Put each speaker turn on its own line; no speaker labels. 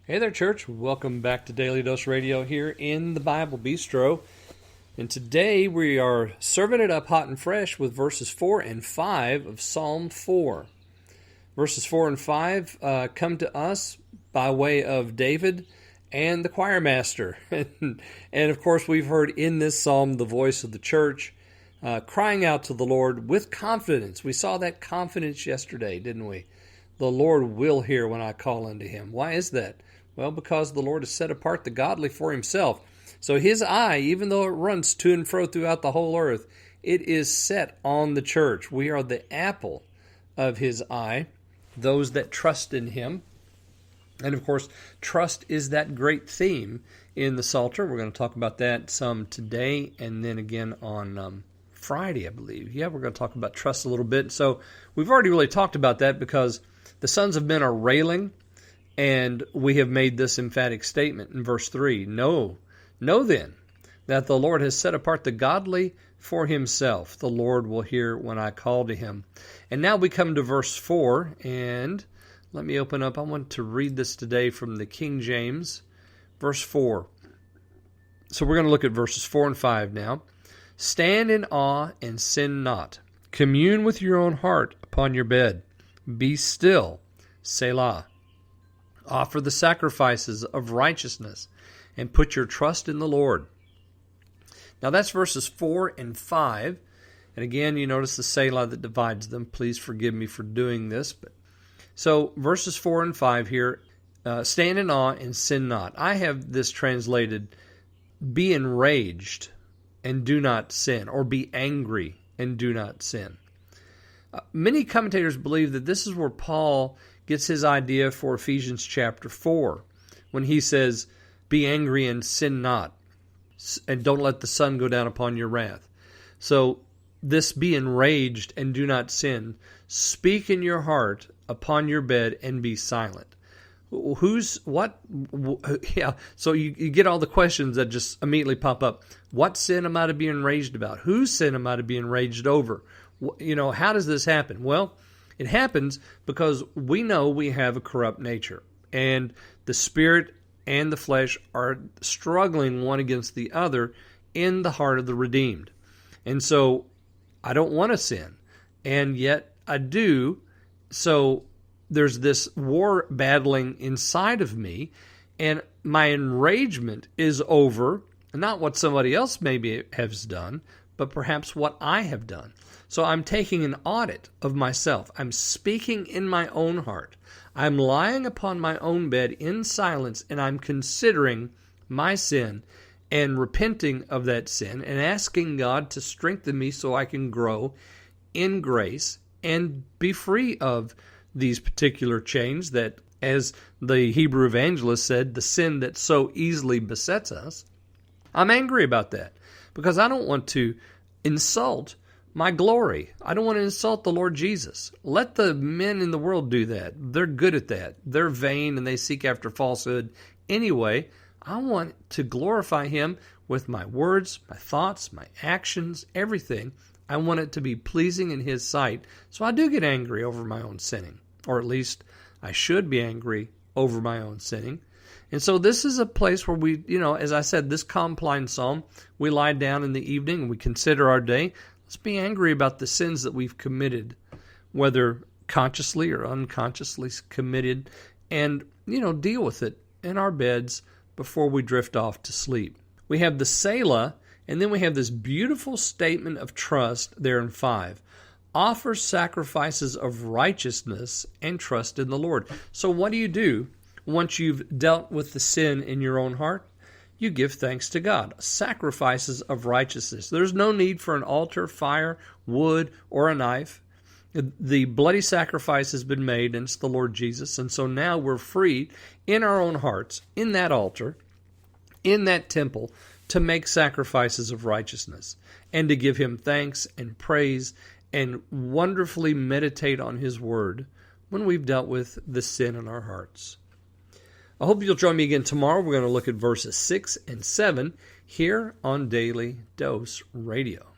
Hey there, church. Welcome back to Daily Dose Radio here in the Bible Bistro. And today we are serving it up hot and fresh with verses 4 and 5 of Psalm 4. Verses 4 and 5 come to us by way of David and the choir master. And of course, we've heard in this psalm the voice of the church crying out to the Lord with confidence. We saw that confidence yesterday, didn't we? The Lord will hear when I call unto him. Why is that? Well, because the Lord has set apart the godly for himself. So his eye, even though it runs to and fro throughout the whole earth, it is set on the church. We are the apple of his eye, those that trust in him. And of course, trust is that great theme in the Psalter. We're going to talk about that some today and then again on Friday, I believe. Yeah, we're going to talk about trust a little bit. So we've already really talked about that because the sons of men are railing, and we have made this emphatic statement in verse 3. Know then that the Lord has set apart the godly for himself. The Lord will hear when I call to him. And now we come to verse 4, and let me open up. I want to read this today from the King James, verse 4. So we're going to look at verses 4 and 5 now. Stand in awe and sin not. Commune with your own heart upon your bed. Be still, Selah. Offer the sacrifices of righteousness and put your trust in the Lord. Now that's verses 4 and 5. And again, you notice the Selah that divides them. Please forgive me for doing this. So verses 4 and 5 here, stand in awe and sin not. I have this translated, be enraged and do not sin, or be angry and do not sin. Many commentators believe that this is where Paul gets his idea for Ephesians chapter 4, when he says, be angry and sin not, and don't let the sun go down upon your wrath. So this be enraged and do not sin, speak in your heart upon your bed and be silent. Yeah, so you get all the questions that just immediately pop up. What sin am I to be enraged about? Whose sin am I to be enraged over? How does this happen? Well, it happens because we know we have a corrupt nature, and the spirit and the flesh are struggling one against the other in the heart of the redeemed. And so I don't want to sin, and yet I do. So there's this war battling inside of me, and my enragement is over not what somebody else maybe has done, but perhaps what I have done. So I'm taking an audit of myself. I'm speaking in my own heart. I'm lying upon my own bed in silence, and I'm considering my sin and repenting of that sin and asking God to strengthen me so I can grow in grace and be free of these particular chains that, as the Hebrew evangelist said, the sin that so easily besets us. I'm angry about that because I don't want to insult my glory. I don't want to insult the Lord Jesus. Let the men in the world do that. They're good at that. They're vain and they seek after falsehood. Anyway, I want to glorify him with my words, my thoughts, my actions, everything. I want it to be pleasing in his sight. So I do get angry over my own sinning, or at least I should be angry over my own sinning. And so this is a place where we, as I said, this Compline Psalm, we lie down in the evening and we consider our day. Let's be angry about the sins that we've committed, whether consciously or unconsciously committed, and, deal with it in our beds before we drift off to sleep. We have the Selah, and then we have this beautiful statement of trust there in 5. Offer sacrifices of righteousness and trust in the Lord. So what do you do once you've dealt with the sin in your own heart? You give thanks to God. Sacrifices of righteousness. There's no need for an altar, fire, wood, or a knife. The bloody sacrifice has been made, and it's the Lord Jesus. And so now we're free in our own hearts, in that altar, in that temple, to make sacrifices of righteousness and to give him thanks and praise and wonderfully meditate on his word when we've dealt with the sin in our hearts. I hope you'll join me again tomorrow. We're going to look at verses 6 and 7 here on Daily Dose Radio.